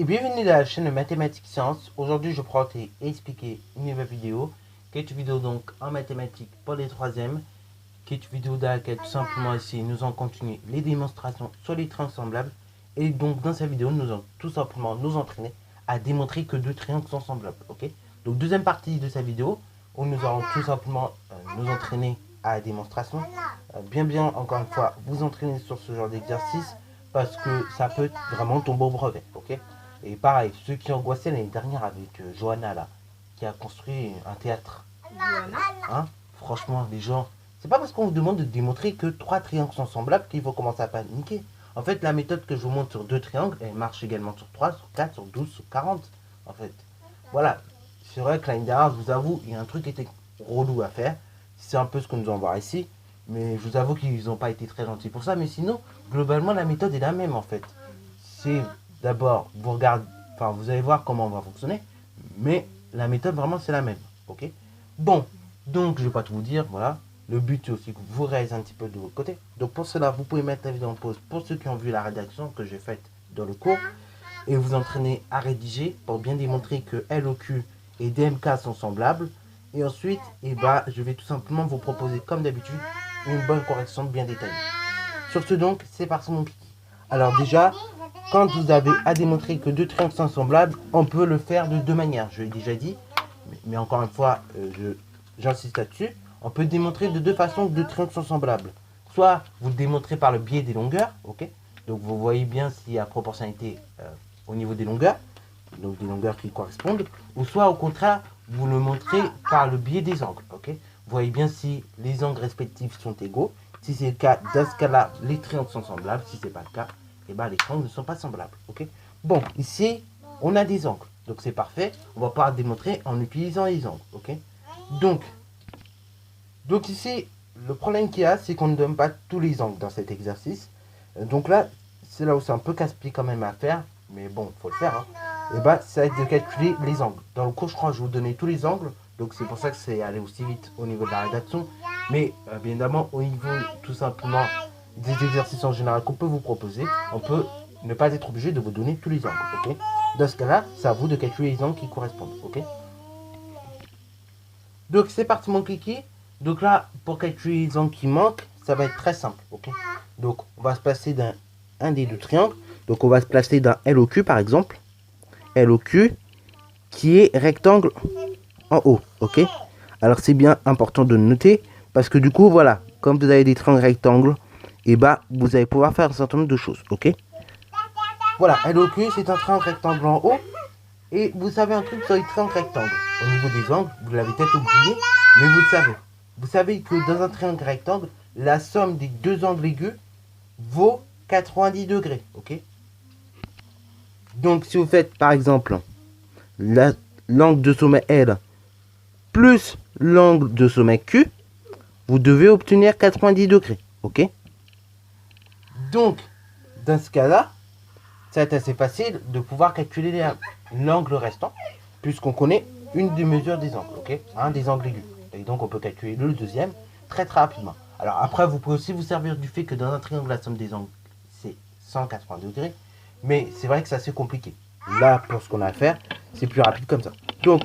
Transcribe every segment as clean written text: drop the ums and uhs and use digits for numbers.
Et bienvenue dans la chaîne Mathématiques Sciences. Aujourd'hui, je prends et expliquer une nouvelle vidéo, qui est une vidéo donc en mathématiques pour les troisièmes, qui est une vidéo dans laquelle tout simplement ici nous allons continuer les démonstrations sur les triangles semblables. Et donc dans cette vidéo, nous allons tout simplement nous entraîner à démontrer que deux triangles sont semblables. Ok. Donc deuxième partie de cette vidéo, où nous allons tout simplement nous entraîner à la démonstration. Bien encore une fois, vous entraîner sur ce genre d'exercice, parce que ça peut vraiment tomber au brevet, ok. Et pareil, ceux qui angoissaient l'année dernière avec Johanna là, qui a construit un théâtre. Hein, franchement, les gens, c'est pas parce qu'on vous demande de démontrer que 3 triangles sont semblables qu'il faut commencer à paniquer. En fait, la méthode que je vous montre sur 2 triangles, elle marche également sur 3, sur 4, sur 12, sur 40. En fait, voilà. C'est vrai que l'année dernière, je vous avoue, il y a un truc qui était relou à faire. C'est un peu ce que nous allons voir ici. Mais je vous avoue qu'ils n'ont pas été très gentils pour ça. Mais sinon, globalement, la méthode est la même en fait. C'est d'abord, vous regardez, enfin, vous allez voir comment on va fonctionner. Mais la méthode, vraiment, c'est la même. Ok. Bon, donc, je ne vais pas tout vous dire. Voilà. Le but, c'est aussi que vous réalisez un petit peu de votre côté. Donc, pour cela, vous pouvez mettre la vidéo en pause pour ceux qui ont vu la rédaction que j'ai faite dans le cours. Et vous entraîner à rédiger pour bien démontrer que LOQ et DMK sont semblables. Et ensuite, je vais tout simplement vous proposer, comme d'habitude, une bonne correction bien détaillée. Sur ce donc, c'est parti mon kiki. Alors déjà, quand vous avez à démontrer que deux triangles sont semblables, on peut le faire de deux manières. Je l'ai déjà dit, mais encore une fois, j'insiste là-dessus. On peut démontrer de deux façons que deux triangles sont semblables. Soit vous le démontrez par le biais des longueurs, ok. Donc vous voyez bien s'il y a proportionnalité au niveau des longueurs, donc des longueurs qui correspondent, ou soit au contraire, vous le montrez par le biais des angles, ok. Vous voyez bien si les angles respectifs sont égaux. Si c'est le cas, dans ce cas-là, les triangles sont semblables. Si ce n'est pas le cas, les triangles ne sont pas semblables, ok. Bon, ici, on a des angles, donc c'est parfait. On va pouvoir démontrer en utilisant les angles, ok. Donc ici, le problème qu'il y a, c'est qu'on ne donne pas tous les angles dans cet exercice. Donc là, c'est là où c'est un peu casse-pied quand même à faire, mais bon, il faut le faire, hein. Et ça va être de calculer les angles. Dans le cours, je crois, je vais vous donner tous les angles, donc c'est pour ça que c'est allé aussi vite au niveau de la rédaction. Mais bien évidemment, au niveau tout simplement des exercices en général qu'on peut vous proposer, on peut ne pas être obligé de vous donner tous les angles, ok. Dans ce cas-là, c'est à vous de calculer les angles qui correspondent, ok. Donc c'est parti mon kiki. Donc là, pour calculer les angles qui manquent, ça va être très simple, ok. Donc on va se placer dans un des deux triangles. Donc on va se placer dans LOQ par exemple. LOQ qui est rectangle en haut, ok. Alors c'est bien important de noter parce que du coup voilà, comme vous avez des triangles rectangles, et vous allez pouvoir faire un certain nombre de choses, ok. Voilà, LOQ c'est un triangle rectangle en haut. Et vous savez un truc sur les triangles rectangles. Au niveau des angles, vous l'avez peut-être oublié, mais vous le savez. Vous savez que dans un triangle rectangle, la somme des deux angles aigus vaut 90 degrés, ok. Donc si vous faites par exemple l'angle de sommet L plus l'angle de sommet Q, vous devez obtenir 90 degrés, ok. Donc dans ce cas-là, ça va être assez facile de pouvoir calculer l'angle restant, puisqu'on connaît une des mesures des angles, ok, un des angles aigus. Et donc on peut calculer le deuxième très rapidement. Alors après, vous pouvez aussi vous servir du fait que dans un triangle, la somme des angles, c'est 180 degrés. Mais c'est vrai que c'est assez compliqué. Là, pour ce qu'on a à faire, c'est plus rapide comme ça. Donc,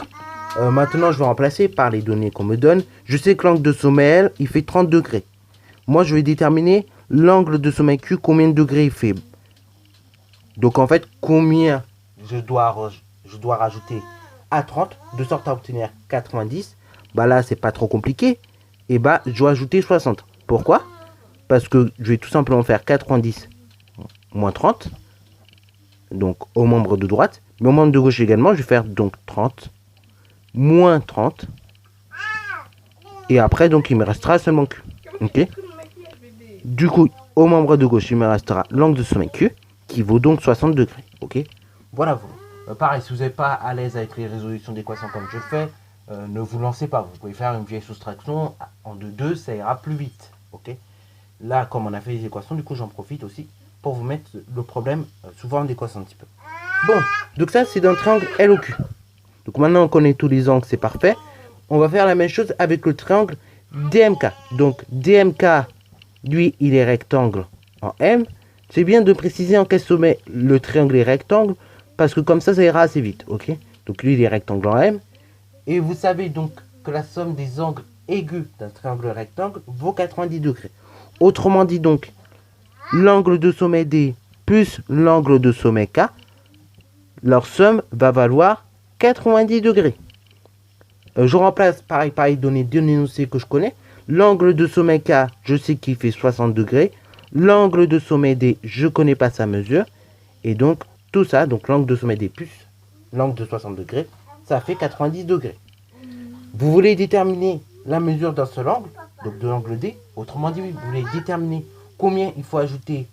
maintenant, je vais remplacer par les données qu'on me donne. Je sais que l'angle de sommet L, il fait 30 degrés. Moi, je vais déterminer l'angle de sommet Q, combien de degrés il fait. Donc, en fait, combien je dois rajouter à 30, de sorte à obtenir 90. Là, c'est pas trop compliqué. Et je dois ajouter 60. Pourquoi? Parce que je vais tout simplement faire 90 moins 30. Donc, au membre de droite. Mais au membre de gauche également, je vais faire donc 30 moins 30. Et après, donc, il me restera seulement Q. Ok. Du coup, au membre de gauche, il me restera l'angle de sommet Q, qui vaut donc 60 degrés. Ok. Voilà, vous. Pareil, si vous n'êtes pas à l'aise avec les résolutions d'équations comme je fais, ne vous lancez pas. Vous pouvez faire une vieille soustraction en 2, ça ira plus vite. Ok. Là, comme on a fait les équations, du coup, j'en profite aussi pour vous mettre le problème souvent en équation un petit peu. Bon, donc ça, c'est d'un triangle LOQ. Donc maintenant, on connaît tous les angles, c'est parfait. On va faire la même chose avec le triangle DMK. Donc DMK, lui, il est rectangle en M. C'est bien de préciser en quel sommet le triangle est rectangle parce que comme ça ira assez vite, ok? Donc lui, il est rectangle en M. Et vous savez donc que la somme des angles aigus d'un triangle rectangle vaut 90 degrés. Autrement dit donc, l'angle de sommet D plus l'angle de sommet K, leur somme va valoir 90 degrés. Je remplace pareil par les données d'énoncé que je connais. L'angle de sommet K, je sais qu'il fait 60 degrés. L'angle de sommet D, je ne connais pas sa mesure. Et donc, tout ça, donc l'angle de sommet D plus l'angle de 60 degrés, ça fait 90 degrés. Vous voulez déterminer la mesure d'un seul angle, donc de l'angle D. Autrement dit, vous voulez déterminer combien il faut ajouter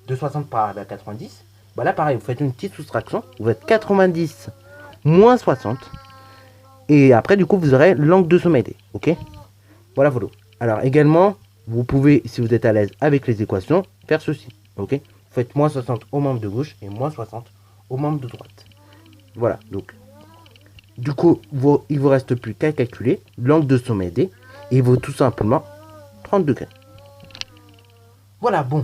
de 60 par rapport à 90. Bah là, pareil, vous faites une petite soustraction. Vous faites 90 moins 60. Et après, du coup, vous aurez l'angle de sommet D. Ok? Voilà, voilà. Alors, également, vous pouvez, si vous êtes à l'aise avec les équations, faire ceci. Ok? Vous faites moins 60 au membre de gauche et moins 60 au membre de droite. Voilà, donc. Du coup, il vous reste plus qu'à calculer l'angle de sommet D. Et il vaut tout simplement 30 degrés. Voilà, bon.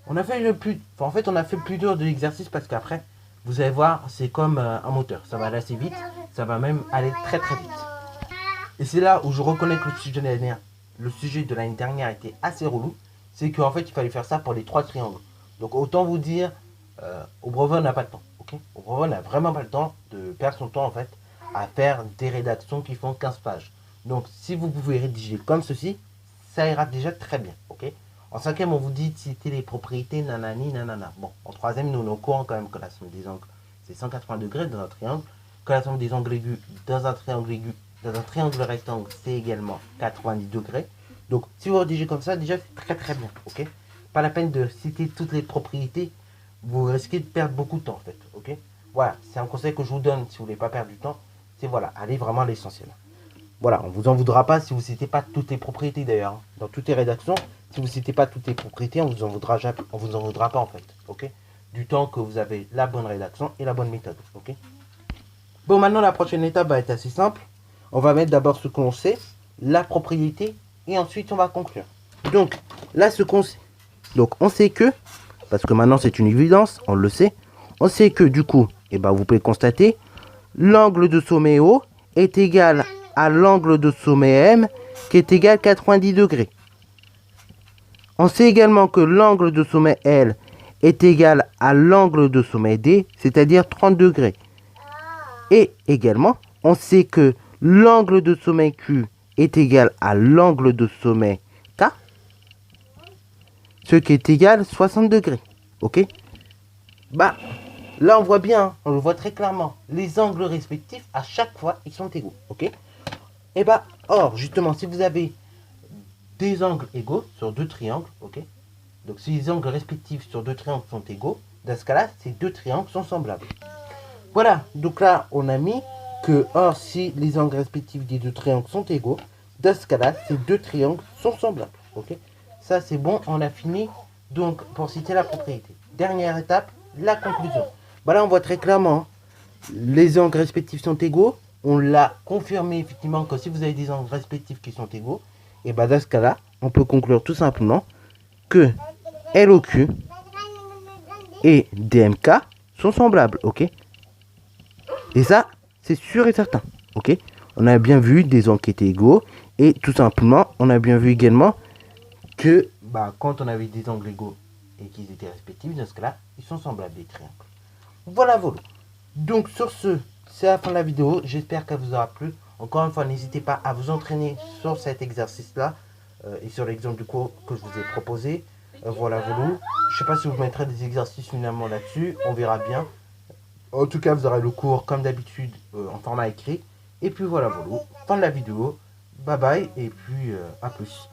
On a fait le plus... Enfin, en fait, on a fait le plus dur de l'exercice parce qu'après, vous allez voir, c'est comme un moteur. Ça va aller assez vite. Ça va même aller très très vite. Et c'est là où je reconnais que le sujet de l'année dernière était assez relou. C'est qu'en fait, il fallait faire ça pour les 3 triangles. Donc, autant vous dire, au brevet, on n'a pas le temps. Okay, au brevet, on n'a vraiment pas le temps de perdre son temps, en fait, à faire des rédactions qui font 15 pages. Donc, si vous pouvez rédiger comme ceci, ça ira déjà très bien. Ok. En 5e, on vous dit de citer les propriétés, nanani, nanana. Bon, en 3e, nous, on est au courant quand même que la somme des angles, c'est 180 degrés dans un triangle. Que la somme des angles aigus dans un triangle rectangle, c'est également 90 degrés. Donc, si vous rédigez comme ça, déjà, c'est très très bien. Ok. Pas la peine de citer toutes les propriétés. Vous risquez de perdre beaucoup de temps, en fait. Ok. Voilà, c'est un conseil que je vous donne si vous ne voulez pas perdre du temps. C'est voilà, allez vraiment à l'essentiel. Voilà, on ne vous en voudra pas si vous ne citez pas toutes les propriétés d'ailleurs. Dans toutes les rédactions, si vous ne citez pas toutes les propriétés, on vous en voudra jamais, on vous en voudra pas en fait. Ok. Du temps que vous avez la bonne rédaction et la bonne méthode. Ok. Bon, maintenant la prochaine étape va être assez simple. On va mettre d'abord ce qu'on sait, la propriété, et ensuite on va conclure. Donc, là ce qu'on sait. Donc on sait que, parce que maintenant c'est une évidence, on le sait, on sait que du coup, eh ben, vous pouvez constater, l'angle de sommet O est égal à l'angle de sommet M qui est égal à 90 degrés. On sait également que l'angle de sommet L est égal à l'angle de sommet D, c'est-à-dire 30 degrés. Et également, on sait que l'angle de sommet Q est égal à l'angle de sommet K, ce qui est égal à 60 degrés. Ok? Bah, là on voit bien, on le voit très clairement, les angles respectifs, à chaque fois, ils sont égaux. Ok? Et bah, or, justement, si vous avez des angles égaux sur deux triangles, ok? Donc si les angles respectifs sur deux triangles sont égaux, dans ce cas-là, ces deux triangles sont semblables. Voilà, donc là, on a mis que, or, si les angles respectifs des deux triangles sont égaux, dans ce cas-là, ces deux triangles sont semblables. Ok? Ça, c'est bon, on a fini. Donc, pour citer la propriété. Dernière étape, la conclusion. Bah là, on voit très clairement, les angles respectifs sont égaux. On l'a confirmé effectivement que si vous avez des angles respectifs qui sont égaux, et bah dans ce cas-là, on peut conclure tout simplement que LOQ et DMK sont semblables, ok? Et ça, c'est sûr et certain, ok? On a bien vu des angles qui étaient égaux, et tout simplement, on a bien vu également que bah, quand on avait des angles égaux et qu'ils étaient respectifs, dans ce cas-là, ils sont semblables des triangles. Voilà, voilà. Donc sur ce, c'est la fin de la vidéo. J'espère qu'elle vous aura plu. Encore une fois, n'hésitez pas à vous entraîner sur cet exercice-là et sur l'exemple du cours que je vous ai proposé. Voilà, voilà. Je ne sais pas si vous mettrez des exercices finalement là-dessus. On verra bien. En tout cas, vous aurez le cours comme d'habitude en format écrit. Et puis voilà, voilà. Fin de la vidéo. Bye bye et puis à plus.